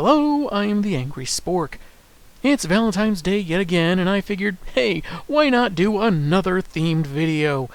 Hello, I'm the Angry Spork. It's Valentine's Day yet again, and I figured, hey, why not do another themed video?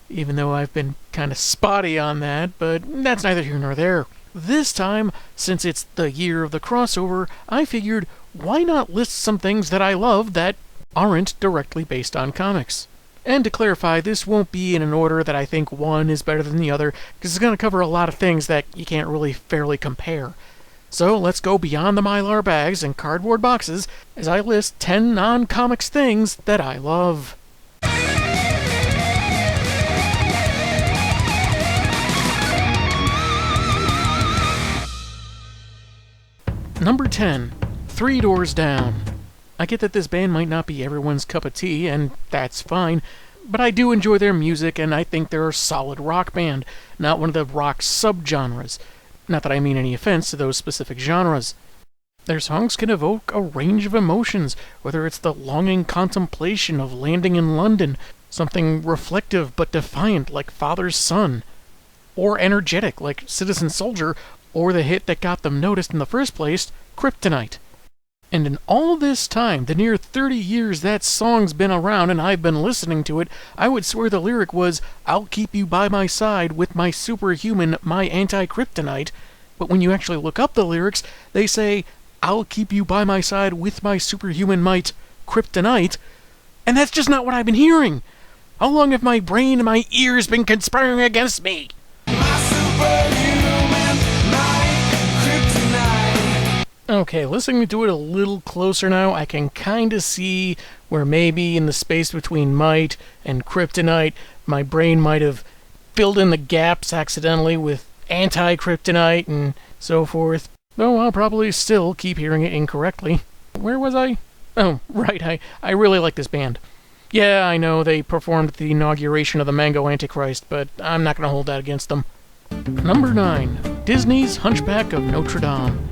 Even though I've been kind of spotty on that, but that's neither here nor there. This time, since it's the year of the crossover, I figured, why not list some things that I love that aren't directly based on comics? And to clarify, this won't be in an order that I think one is better than the other, because it's going to cover a lot of things that you can't really fairly compare. So let's go beyond the Mylar bags and cardboard boxes as I list 10 non-comics things that I love. Number 10. 3 Doors Down. I get that this band might not be everyone's cup of tea, and that's fine, but I do enjoy their music, and I think they're a solid rock band, not one of the rock subgenres. Not that I mean any offense to those specific genres. Their songs can evoke a range of emotions, whether it's the longing contemplation of landing in London, something reflective but defiant like Father's Son, or energetic like Citizen Soldier, or the hit that got them noticed in the first place, Kryptonite. And in all this time, the near 30 years that song's been around and I've been listening to it, I would swear the lyric was, "I'll keep you by my side with my superhuman, my anti-kryptonite." But when you actually look up the lyrics, they say, "I'll keep you by my side with my superhuman might, kryptonite." And that's just not what I've been hearing. How long have my brain and my ears been conspiring against me? Okay, listening to it a little closer now, I can kinda see where maybe in the space between might and kryptonite, my brain might have filled in the gaps accidentally with anti-kryptonite and so forth. Though I'll probably still keep hearing it incorrectly. Where was I? Oh, right, I really like this band. Yeah, I know, they performed at the inauguration of the Mango Antichrist, but I'm not gonna hold that against them. Number 9. Disney's Hunchback of Notre Dame.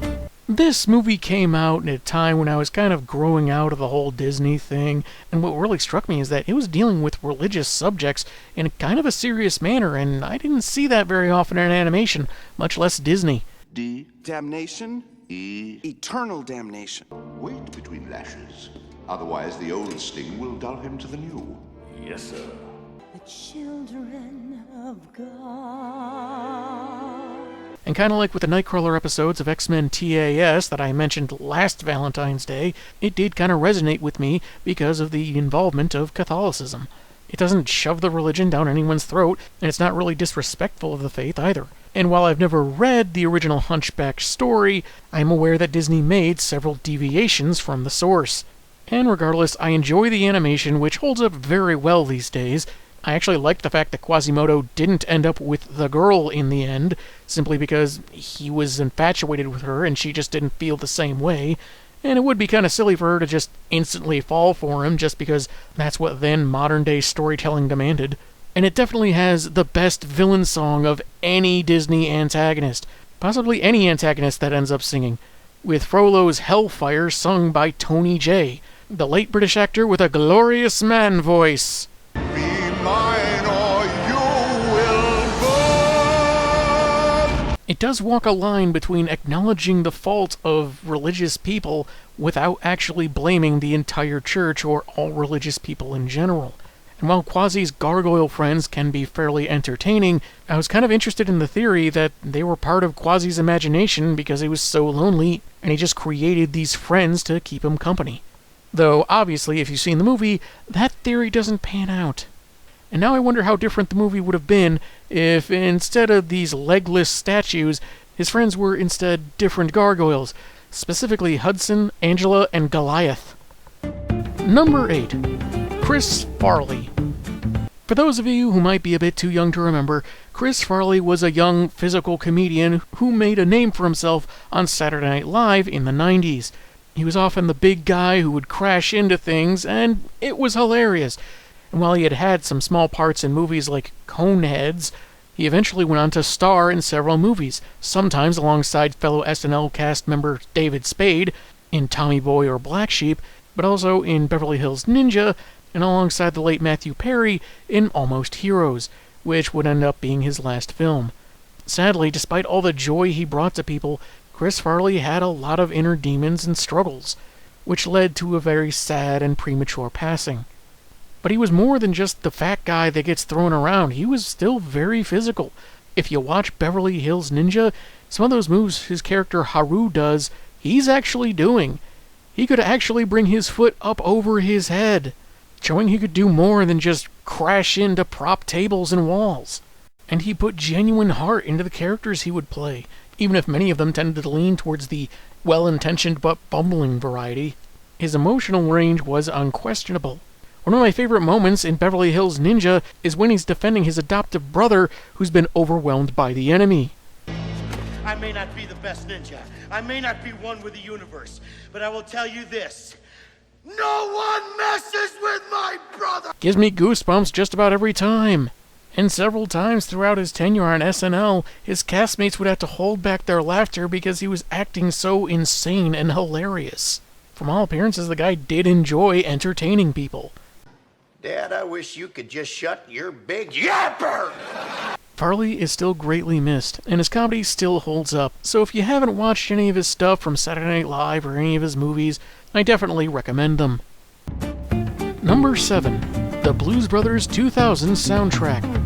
This movie came out at a time when I was kind of growing out of the whole Disney thing, and what really struck me is that it was dealing with religious subjects in kind of a serious manner, and I didn't see that very often in animation, much less Disney. D. Damnation. E. Eternal damnation. Wait between lashes. Otherwise the old sting will dull him to the new. Yes, sir. The children of God. And kind of like with the Nightcrawler episodes of X-Men TAS that I mentioned last Valentine's Day, it did kind of resonate with me because of the involvement of Catholicism. It doesn't shove the religion down anyone's throat, and it's not really disrespectful of the faith either. And while I've never read the original Hunchback story, I'm aware that Disney made several deviations from the source. And regardless, I enjoy the animation, which holds up very well these days. I actually liked the fact that Quasimodo didn't end up with the girl in the end, simply because he was infatuated with her and she just didn't feel the same way, and it would be kind of silly for her to just instantly fall for him just because that's what then modern-day storytelling demanded. And it definitely has the best villain song of any Disney antagonist, possibly any antagonist that ends up singing, with Frollo's Hellfire sung by Tony Jay, the late British actor with a glorious man voice. It does walk a line between acknowledging the fault of religious people without actually blaming the entire church or all religious people in general. And while Quasi's gargoyle friends can be fairly entertaining, I was kind of interested in the theory that they were part of Quasi's imagination because he was so lonely, and he just created these friends to keep him company. Though, obviously, if you've seen the movie, that theory doesn't pan out. And now I wonder how different the movie would have been if, instead of these legless statues, his friends were instead different gargoyles, specifically Hudson, Angela, and Goliath. Number 8. Chris Farley. For those of you who might be a bit too young to remember, Chris Farley was a young physical comedian who made a name for himself on Saturday Night Live in the 90s. He was often the big guy who would crash into things, and it was hilarious. And while he had had some small parts in movies like Coneheads, he eventually went on to star in several movies, sometimes alongside fellow SNL cast member David Spade in Tommy Boy or Black Sheep, but also in Beverly Hills Ninja, and alongside the late Matthew Perry in Almost Heroes, which would end up being his last film. Sadly, despite all the joy he brought to people, Chris Farley had a lot of inner demons and struggles, which led to a very sad and premature passing. But he was more than just the fat guy that gets thrown around. He was still very physical. If you watch Beverly Hills Ninja, some of those moves his character Haru does, he's actually doing. He could actually bring his foot up over his head, showing he could do more than just crash into prop tables and walls. And he put genuine heart into the characters he would play, even if many of them tended to lean towards the well-intentioned but bumbling variety. His emotional range was unquestionable. One of my favorite moments in Beverly Hills Ninja is when he's defending his adoptive brother who's been overwhelmed by the enemy. I may not be the best ninja. I may not be one with the universe. But I will tell you this. No one messes with my brother! Gives me goosebumps just about every time. And several times throughout his tenure on SNL, his castmates would have to hold back their laughter because he was acting so insane and hilarious. From all appearances, the guy did enjoy entertaining people. Dad, I wish you could just shut your big yapper! Farley is still greatly missed, and his comedy still holds up, so if you haven't watched any of his stuff from Saturday Night Live or any of his movies, I definitely recommend them. Number 7. The Blues Brothers 2000 soundtrack.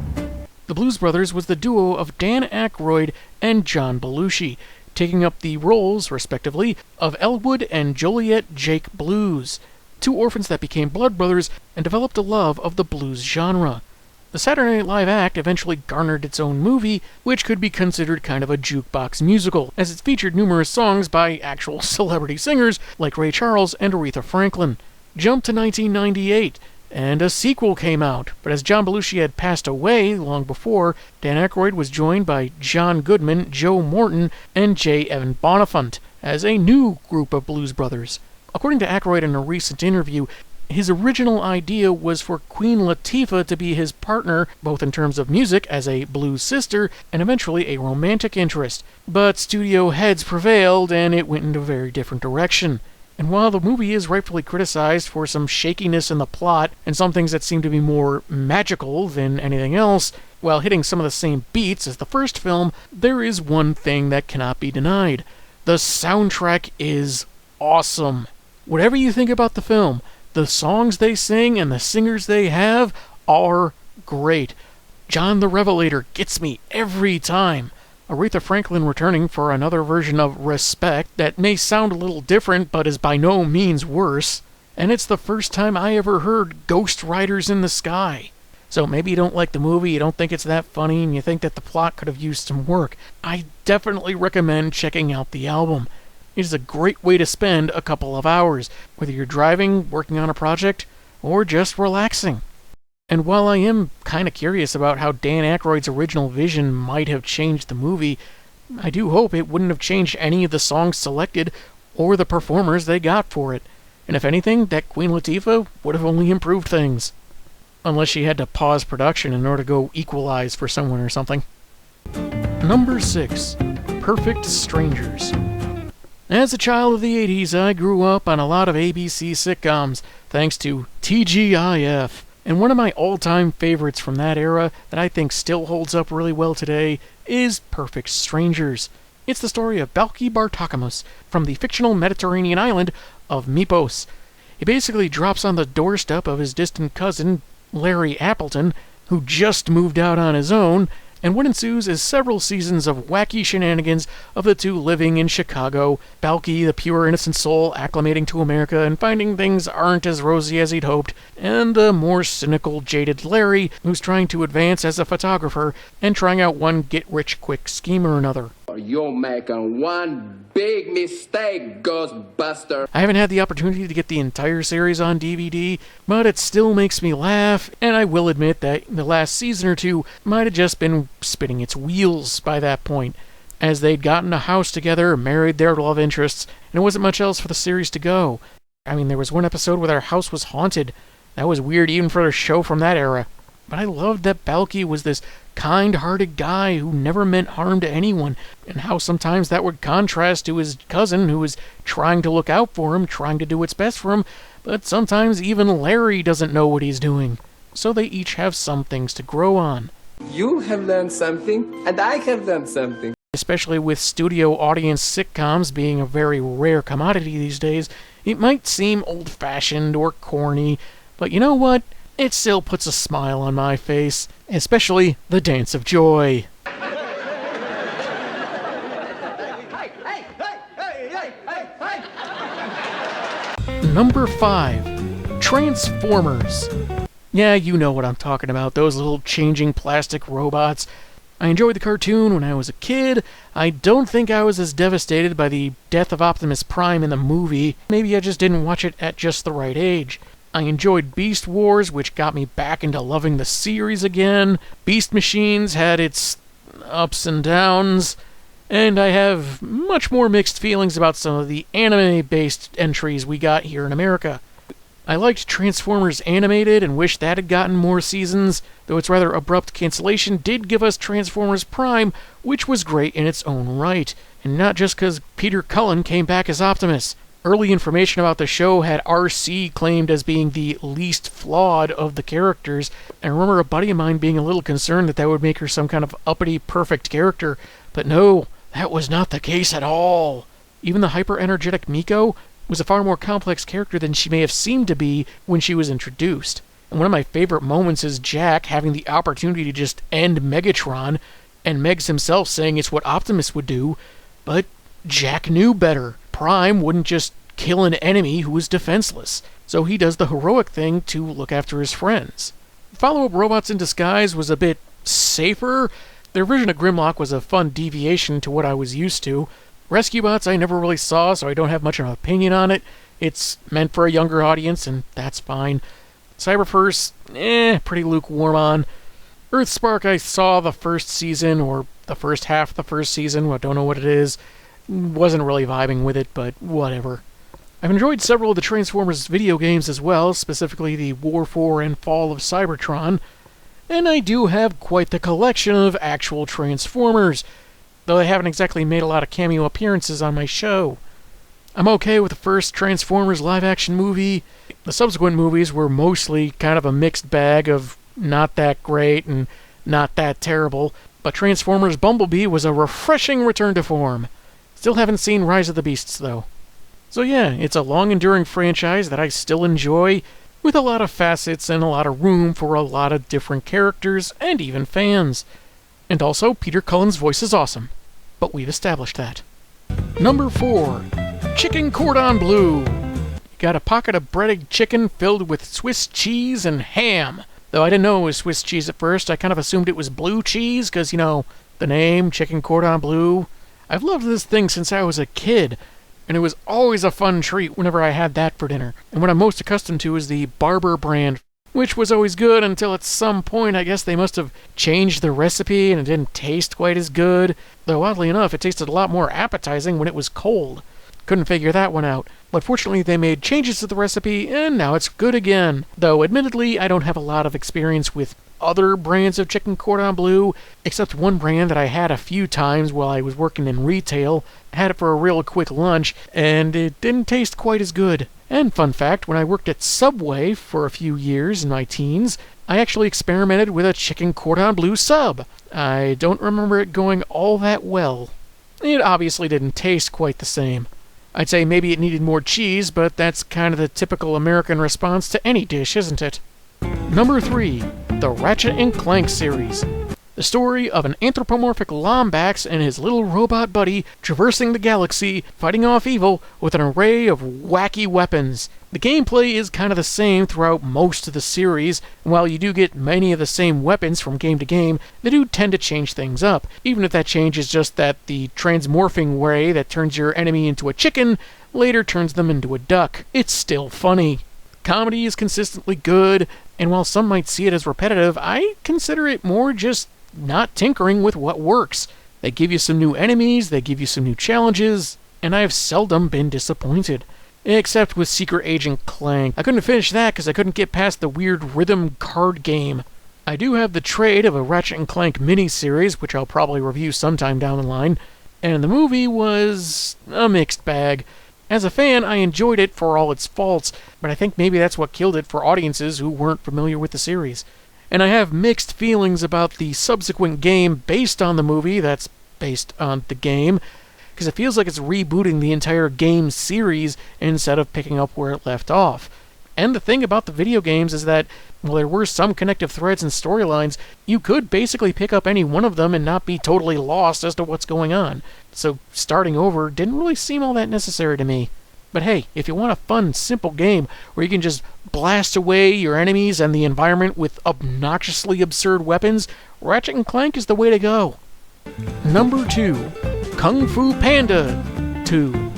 The Blues Brothers was the duo of Dan Aykroyd and John Belushi, taking up the roles, respectively, of Elwood and Joliet Jake Blues, two orphans that became blood brothers and developed a love of the blues genre. The Saturday Night Live act eventually garnered its own movie, which could be considered kind of a jukebox musical, as it featured numerous songs by actual celebrity singers like Ray Charles and Aretha Franklin. Jump to 1998, and a sequel came out, but as John Belushi had passed away long before, Dan Aykroyd was joined by John Goodman, Joe Morton, and J. Evan Bonifant as a new group of blues brothers. According to Aykroyd in a recent interview, his original idea was for Queen Latifah to be his partner, both in terms of music as a blues sister and eventually a romantic interest. But studio heads prevailed and it went in a very different direction. And while the movie is rightfully criticized for some shakiness in the plot and some things that seem to be more magical than anything else, while hitting some of the same beats as the first film, there is one thing that cannot be denied. The soundtrack is awesome. Whatever you think about the film, the songs they sing and the singers they have are great. John the Revelator gets me every time. Aretha Franklin returning for another version of Respect that may sound a little different but is by no means worse. And it's the first time I ever heard Ghost Riders in the Sky. So maybe you don't like the movie, you don't think it's that funny, and you think that the plot could have used some work. I definitely recommend checking out the album. It is a great way to spend a couple of hours, whether you're driving, working on a project, or just relaxing. And while I am kind of curious about how Dan Aykroyd's original vision might have changed the movie, I do hope it wouldn't have changed any of the songs selected or the performers they got for it. And if anything, that Queen Latifah would have only improved things. Unless she had to pause production in order to go equalize for someone or something. Number 6. Perfect Strangers. As a child of the 80s, I grew up on a lot of ABC sitcoms, thanks to TGIF. And one of my all-time favorites from that era that I think still holds up really well today is Perfect Strangers. It's the story of Balki Bartokomous from the fictional Mediterranean island of Mypos. He basically drops on the doorstep of his distant cousin, Larry Appleton, who just moved out on his own, and what ensues is several seasons of wacky shenanigans of the two living in Chicago, Balki, the pure innocent soul, acclimating to America and finding things aren't as rosy as he'd hoped, and the more cynical, jaded Larry, who's trying to advance as a photographer and trying out one get-rich-quick scheme or another. You're making one big mistake, Ghostbuster. I haven't had the opportunity to get the entire series on DVD, but it still makes me laugh, and I will admit that the last season or two might have just been spinning its wheels by that point, as they'd gotten a house together, married their love interests, and there wasn't much else for the series to go. I mean, there was one episode where their house was haunted. That was weird even for a show from that era. But I loved that Balki was this kind-hearted guy who never meant harm to anyone, and how sometimes that would contrast to his cousin who was trying to look out for him, trying to do what's best for him, but sometimes even Larry doesn't know what he's doing. So they each have some things to grow on. You have learned something, and I have learned something. Especially with studio audience sitcoms being a very rare commodity these days, it might seem old-fashioned or corny, but you know what? It still puts a smile on my face, especially the Dance of Joy. Number 5. Transformers. Yeah, you know what I'm talking about, those little changing plastic robots. I enjoyed the cartoon when I was a kid. I don't think I was as devastated by the death of Optimus Prime in the movie. Maybe I just didn't watch it at just the right age. I enjoyed Beast Wars, which got me back into loving the series again. Beast Machines had its ups and downs. And I have much more mixed feelings about some of the anime-based entries we got here in America. I liked Transformers Animated and wish that had gotten more seasons, though its rather abrupt cancellation did give us Transformers Prime, which was great in its own right, and not just because Peter Cullen came back as Optimus. Early information about the show had RC claimed as being the least flawed of the characters, and I remember a buddy of mine being a little concerned that would make her some kind of uppity, perfect character, but no, that was not the case at all. Even the hyper-energetic Miko was a far more complex character than she may have seemed to be when she was introduced. And one of my favorite moments is Jack having the opportunity to just end Megatron, and Megs himself saying it's what Optimus would do, but Jack knew better. Prime wouldn't just kill an enemy who was defenseless, so he does the heroic thing to look after his friends. Follow-up Robots in Disguise was a bit safer. Their version of Grimlock was a fun deviation to what I was used to. Rescue Bots I never really saw, so I don't have much of an opinion on it. It's meant for a younger audience, and that's fine. Cyberverse, pretty lukewarm on. Earthspark I saw the first season, or the first half of the first season, I don't know what it is. Wasn't really vibing with it, but whatever. I've enjoyed several of the Transformers video games as well, specifically the War for and Fall of Cybertron, and I do have quite the collection of actual Transformers, though I haven't exactly made a lot of cameo appearances on my show. I'm okay with the first Transformers live-action movie. The subsequent movies were mostly kind of a mixed bag of not that great and not that terrible, but Transformers Bumblebee was a refreshing return to form. Still haven't seen Rise of the Beasts, though. So yeah, it's a long-enduring franchise that I still enjoy, with a lot of facets and a lot of room for a lot of different characters and even fans. And also, Peter Cullen's voice is awesome. But we've established that. Number 4. Chicken Cordon Bleu. You got a pocket of breaded chicken filled with Swiss cheese and ham. Though I didn't know it was Swiss cheese at first, I kind of assumed it was blue cheese, because, you know, the name, Chicken Cordon Bleu. I've loved this thing since I was a kid, and it was always a fun treat whenever I had that for dinner. And what I'm most accustomed to is the Barber brand, which was always good until at some point I guess they must have changed the recipe and it didn't taste quite as good, though oddly enough it tasted a lot more appetizing when it was cold. Couldn't figure that one out, but fortunately they made changes to the recipe and now it's good again, though admittedly I don't have a lot of experience with other brands of Chicken Cordon Bleu, except one brand that I had a few times while I was working in retail. I had it for a real quick lunch, and it didn't taste quite as good. And fun fact, when I worked at Subway for a few years in my teens, I actually experimented with a Chicken Cordon Bleu sub. I don't remember it going all that well. It obviously didn't taste quite the same. I'd say maybe it needed more cheese, but that's kind of the typical American response to any dish, isn't it? Number 3. The Ratchet & Clank series. The story of an anthropomorphic Lombax and his little robot buddy traversing the galaxy, fighting off evil with an array of wacky weapons. The gameplay is kind of the same throughout most of the series, and while you do get many of the same weapons from game to game, they do tend to change things up, even if that change is just that the transmorphing way that turns your enemy into a chicken later turns them into a duck. It's still funny. Comedy is consistently good, and while some might see it as repetitive, I consider it more just not tinkering with what works. They give you some new enemies, they give you some new challenges, and I've seldom been disappointed. Except with Secret Agent Clank. I couldn't finish that because I couldn't get past the weird rhythm card game. I do have the trade of a Ratchet & Clank mini-series, which I'll probably review sometime down the line, and the movie was a mixed bag. As a fan, I enjoyed it for all its faults, but I think maybe that's what killed it for audiences who weren't familiar with the series. And I have mixed feelings about the subsequent game based on the movie that's based on the game, because it feels like it's rebooting the entire game series instead of picking up where it left off. And the thing about the video games is that, while there were some connective threads and storylines, you could basically pick up any one of them and not be totally lost as to what's going on. So starting over didn't really seem all that necessary to me. But hey, if you want a fun, simple game where you can just blast away your enemies and the environment with obnoxiously absurd weapons, Ratchet & Clank is the way to go. Number 2. Kung Fu Panda 2.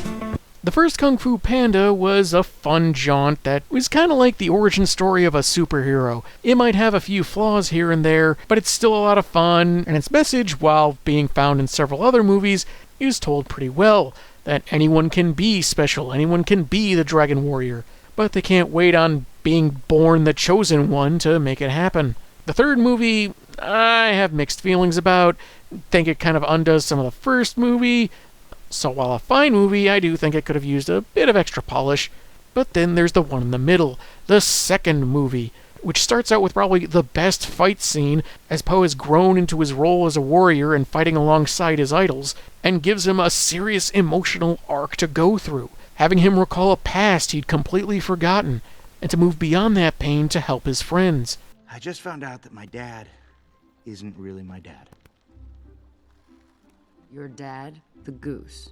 The first Kung Fu Panda was a fun jaunt that was kind of like the origin story of a superhero. It might have a few flaws here and there, but it's still a lot of fun, and its message, while being found in several other movies, is told pretty well. That anyone can be special, anyone can be the Dragon Warrior, but they can't wait on being born the chosen one to make it happen. The third movie, I have mixed feelings about. Think it kind of undoes some of the first movie. So while a fine movie, I do think it could have used a bit of extra polish. But then there's the one in the middle, the second movie, which starts out with probably the best fight scene as Po has grown into his role as a warrior and fighting alongside his idols, and gives him a serious emotional arc to go through, having him recall a past he'd completely forgotten, and to move beyond that pain to help his friends. I just found out that my dad isn't really my dad. Your dad, the goose.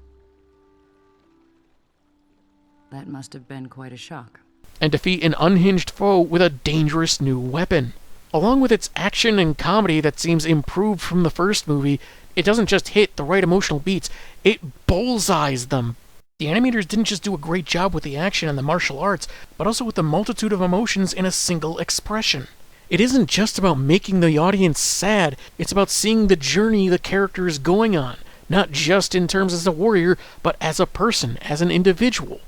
That must have been quite a shock. And defeat an unhinged foe with a dangerous new weapon. Along with its action and comedy that seems improved from the first movie, it doesn't just hit the right emotional beats, it bullseyes them. The animators didn't just do a great job with the action and the martial arts, but also with the multitude of emotions in a single expression. It isn't just about making the audience sad, it's about seeing the journey the character is going on, not just in terms as a warrior, but as a person, as an individual.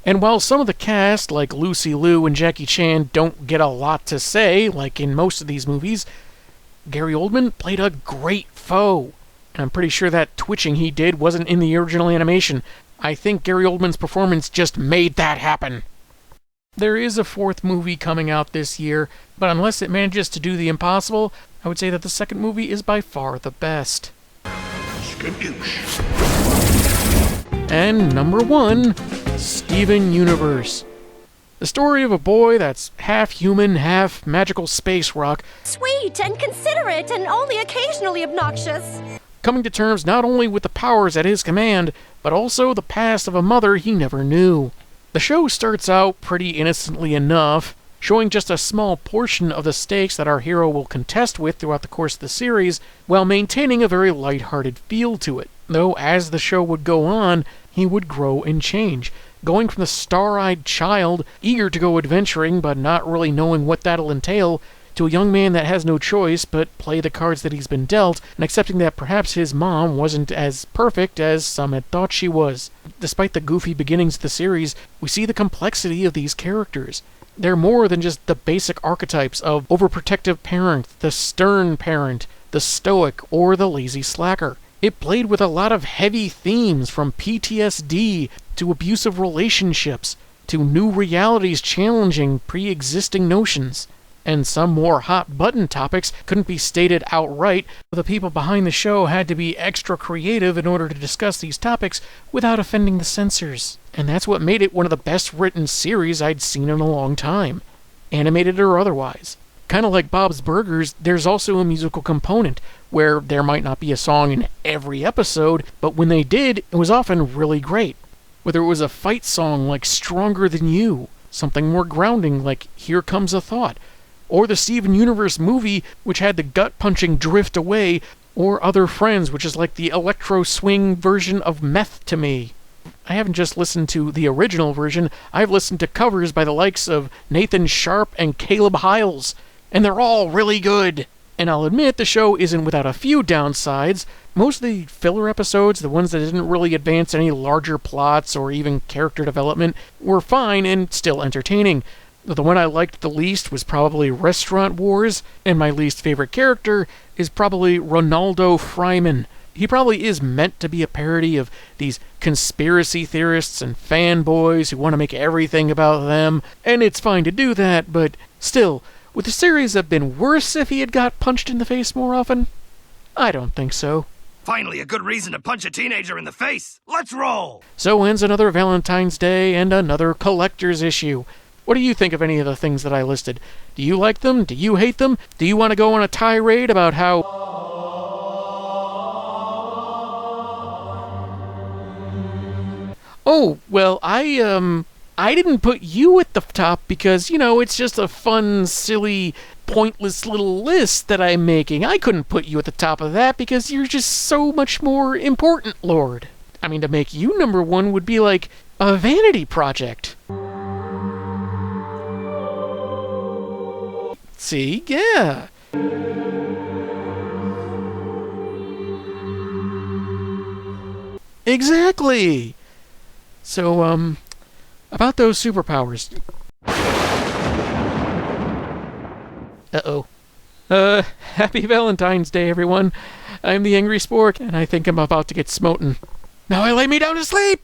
And while some of the cast, like Lucy Liu and Jackie Chan, don't get a lot to say, like in most of these movies, Gary Oldman played a great foe. And I'm pretty sure that twitching he did wasn't in the original animation. I think Gary Oldman's performance just made that happen. There is a fourth movie coming out this year, but unless it manages to do the impossible, I would say that the second movie is by far the best. And number 1, Steven Universe. The story of a boy that's half human, half magical space rock, Sweet and considerate and only occasionally obnoxious. coming to terms not only with the powers at his command, but also the past of a mother he never knew. The show starts out pretty innocently enough, showing just a small portion of the stakes that our hero will contest with throughout the course of the series, while maintaining a very lighthearted feel to it. Though as the show would go on, he would grow and change, going from the star-eyed child, eager to go adventuring but not really knowing what that'll entail, to a young man that has no choice but play the cards that he's been dealt, and accepting that perhaps his mom wasn't as perfect as some had thought she was. Despite the goofy beginnings of the series, we see the complexity of these characters. They're more than just the basic archetypes of overprotective parent, the stern parent, the stoic, or the lazy slacker. It played with a lot of heavy themes, from PTSD to abusive relationships, to new realities challenging pre-existing notions. And some more hot-button topics couldn't be stated outright, but the people behind the show had to be extra creative in order to discuss these topics without offending the censors. And that's what made it one of the best-written series I'd seen in a long time, animated or otherwise. Kind of like Bob's Burgers, there's also a musical component, where there might not be a song in every episode, but when they did, it was often really great. Whether it was a fight song like Stronger Than You, something more grounding like Here Comes a Thought, or the Steven Universe movie, which had the gut-punching Drift Away, or Other Friends, which is like the electro-swing version of Meth to me. I haven't just listened to the original version, I've listened to covers by the likes of Nathan Sharp and Caleb Hyles, and they're all really good. And I'll admit the show isn't without a few downsides. Most of the filler episodes, the ones that didn't really advance any larger plots or even character development, were fine and still entertaining. The one I liked the least was probably Restaurant Wars, and my least favorite character is probably Ronaldo Fryman. He probably is meant to be a parody of these conspiracy theorists and fanboys who want to make everything about them, and it's fine to do that, but still, would the series have been worse if he had got punched in the face more often? I don't think so. Finally, a good reason to punch a teenager in the face. Let's roll! So ends another Valentine's Day and another collector's issue. What do you think of any of the things that I listed? Do you like them? Do you hate them? Do you want to go on a tirade about how... Oh, well, I didn't put you at the top because, it's just a fun, silly, pointless little list that I'm making. I couldn't put you at the top of that because you're just so much more important, Lord. I mean, to make you number one would be like a vanity project. See? Yeah. Exactly. So, about those superpowers. Uh-oh. Happy Valentine's Day, everyone. I'm the Angry Spork, and I think I'm about to get smoten. Now I lay me down to sleep!